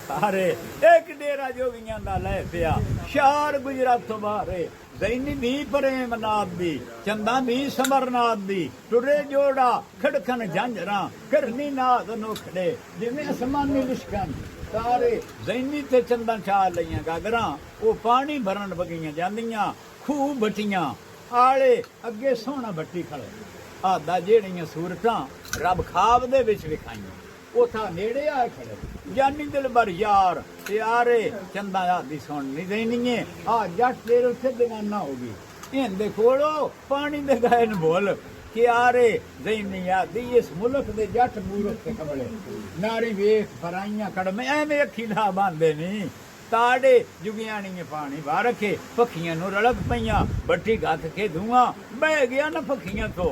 सारे एक डेरा जोगियां दा लै पिया शार गुजरात तो बाहरे ज़ैनी दी प्रेमनाथ दी चंदा दी समरनाथ दी टुरे जोड़ा खड़कन झांझरा करनी नाद नोखड़े जिवें असमानी लिशकन सारे ज़ैनी ते चंदा छा लईयां गागरां ओ पानी भरन बगियां जांदियां खूह बटियां आले अगे सोहना भट्टी खड़े आदा जेड़ियां सूरतां रब खाब दे विच विखाईयां उथा नेड़े आए खड़े जानी दिल बर यार यारे चंदा आदि सुन नहीं देनी है आ जट तेरे उत्थे दगाना होगी इंदे कोलो पानी दे गए न बोल कि यारे ज़ैनी आदि इस मुल्क दे जट मूरख ते कबले नारी वेख फराइयां कड़मे एवें अखी ला बांधे नहीं ताड़े जुगियानी पानी बाह रखे पखियां नू रड़क पईयां बट्टी गथ के धुआं बह गया न पखियां तो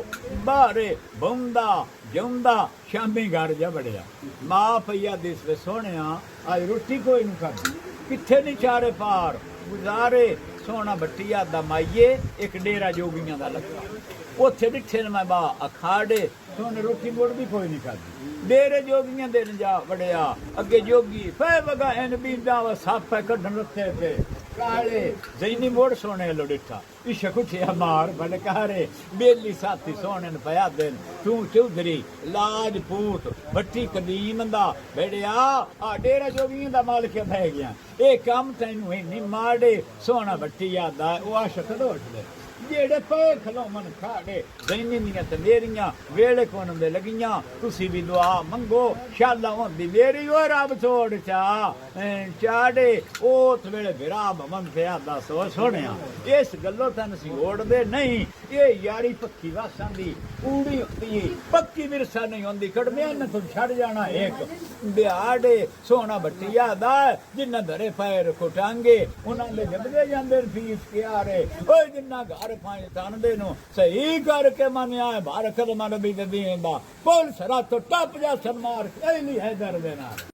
बाहरे बौंदा जौंदा शामी घर जा बड़िया मां पईया दिस वे सोहणिया आज रोटी कोई नहीं खाधी किथे नहीं चारे पार गुजारे सोहना बट्टिया दा माईए एक डेरा जोगियां दा लगा उत्थे डिठे न मैं बा अखाड़े सोने रोटी मुड़ भी कोई नहीं खाधी डेरे जोगियां दे जा वड़िया अगे जोगी फै वगा एन बींदा व साफ कढन रखे पे काले ज़ैनी मोड़ सोने लो डिठा इश्क उठिया मार बलकारे बेली साथी सोने न पया दिन तू चौधरी लाजपूत भट्टी कदीम दा बेड़िया आ डेरा जोगियां दा मालिक बह गया ए काम तैनू इन्नी माड़े सोना भट्टी याद आ ओ आशक दोट दे जेड़े पे खलोमन खाड़े ज़ैनी दियां ते मेरियां वेले कोन दे लगियां तुसी भी दुआ मंगो शाला होंदी मेरी ओ रब छोड़ चा चाड़े ओत वेले विराम मन पिया दा सो सोहणिया इस गल्लो तन सी ओड़दे नहीं ये यारी पक्की वासां दी ऊड़ी होंदी पक्की विरसा नहीं होंदी कड़मियां ने तुम छड़ जाना एक बिहाड़े सोहना भट्टिया दा जिन्ना धरे पैर कोटांगे उन्हां दे जबदे जांदे फीस क्यारे ओए जिन्ना घर पाए तन दे नो सही करके मनिया भारत मन भी दींदा पुलिस रात टप जा सरमार कैली हैदर दे नाल।